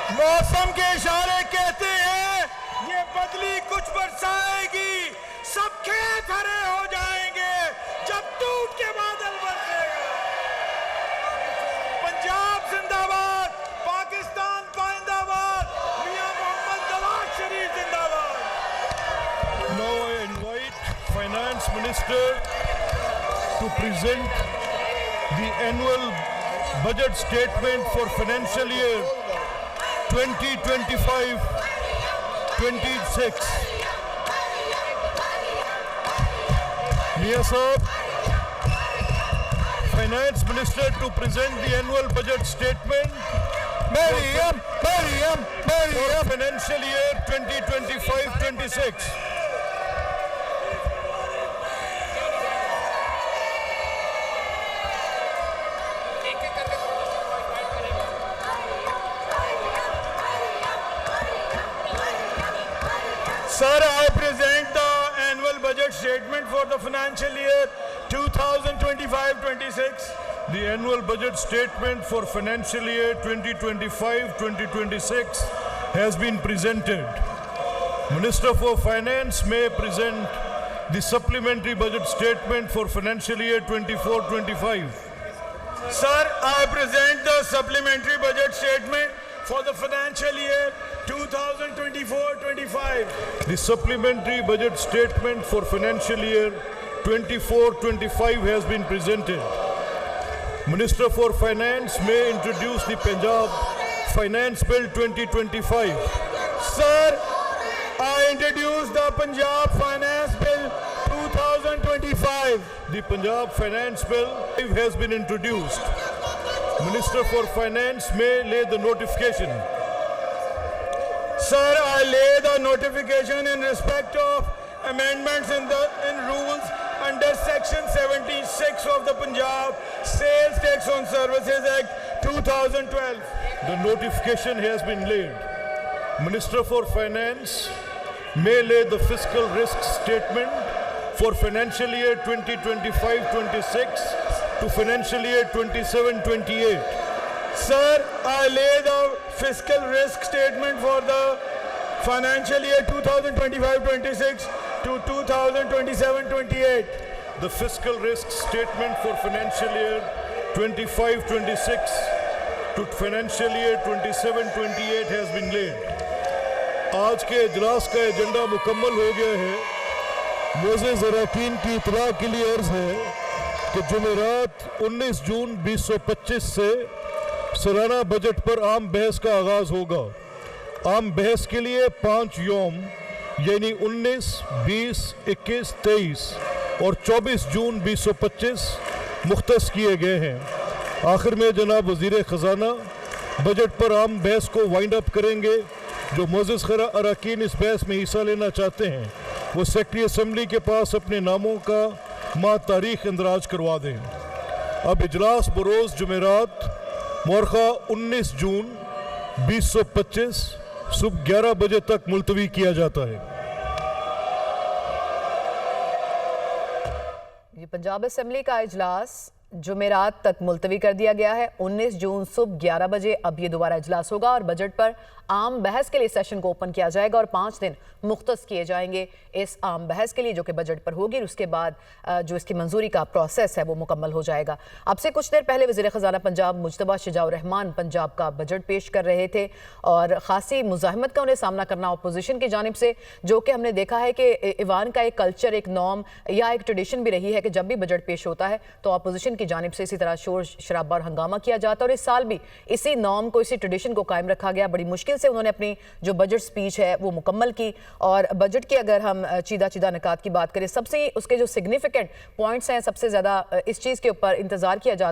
मौसम के इशारे कहते हैं ये बदली कुछ बरसाएगी, सब खेत हरे हो जाएंगे जब टूट के बादल बरसेगा। पंजाब जिंदाबाद, पाकिस्तान पाइंदाबाद, मियां मोहम्मद नवाज शरीफ जिंदाबाद। Now I invite Finance Minister to present the annual budget statement for financial year 2025-26. Miya Sahab, Finance Minister to present the annual budget statement for financial year 2025-26. Sir, I present the annual budget statement for the financial year 2025-26. The annual budget statement for financial year 2025-2026 has been presented. Minister for Finance may present the supplementary budget statement for financial year 24-25. Sir, I present the supplementary budget statement for the financial year 2024-25. The supplementary budget statement for financial year 24-25 has been presented. Minister for Finance may introduce the Punjab Finance Bill 2025. Sir, I introduce the Punjab Finance Bill 2025. The Punjab Finance Bill has been introduced. Minister for Finance may lay the notification. Sir, I lay the notification in respect of amendments in rules under Section 76 of the Punjab Sales Tax on Services Act 2012. The notification has been laid. Minister for Finance may lay the fiscal risk statement for financial year 2025-26 to financial year 27-28. Sir, I lay the fiscal risk statement for the financial year 2025-26 to 2027-28. The fiscal risk statement for financial year 25-26 to financial year 27-28 has been laid. आज के इजलास का agenda मुकम्मल हो गया है। मोअज़्ज़िज़ अरकान की इत्तला के लिए अर्ज़ है कि जुमेरात 19 जून 2025 से सालाना बजट पर आम बहस का आगाज़ होगा। आम बहस के लिए 5 यौम यानी 19, 20, 21, 23 और 24 जून 2025 मुख्तस किए गए हैं। आखिर में जनाब वज़ीर ख़ज़ाना बजट पर आम बहस को वाइंड अप करेंगे। जो मोअज़्ज़िज़ अरकान इस बहस में हिस्सा लेना चाहते हैं वो सेक्रेटरी असम्बली के पास अपने नामों का तारीख़ इंदराज करवा दें। अब इजलास बरोज़ जुमेरात मौरख़ा 19 जून 2025 सुबह 11 बजे तक मुलतवी किया जाता है। ये पंजाब असम्बली का इजलास जुमेरात तक मुलतवी कर दिया गया है। 19 जून सुबह 11 बजे अब ये दोबारा इजलास होगा और बजट पर आम बहस के लिए सेशन को ओपन किया जाएगा और 5 दिन मुख्तस किए जाएंगे इस आम बहस के लिए जो कि बजट पर होगी। उसके बाद जो इसकी मंजूरी का प्रोसेस है वो मुकम्मल हो जाएगा। अब से कुछ देर पहले वज़ीर ख़ज़ाना पंजाब मुज्तबा शुजाउर रहमान पंजाब का बजट पेश कर रहे थे और ख़ासी मुज़ाहमत का उन्हें सामना करना अपोजिशन की जानिब से, जो कि हमने देखा है कि ईवान का एक कल्चर, एक नॉर्म या एक ट्रेडिशन भी रही है कि जब भी बजट पेश होता है तो अपोजिशन की जानिब से इसी तरह शोर शराबा और हंगामा किया जाता है और इस साल भी इसी नॉर्म को, इसी ट्रेडिशन को कायम रखा गया। बड़ी मुश्किल से उन्होंने अपनी जो बजट स्पीच है वो मुकम्मल की और बजट की अगर हम चीदा निकात की बात करें, सबसे उसके जो सिग्निफिकेंट पॉइंट्स हैं, सबसे ज़्यादा इस चीज़ के ऊपर इंतज़ार किया जाता है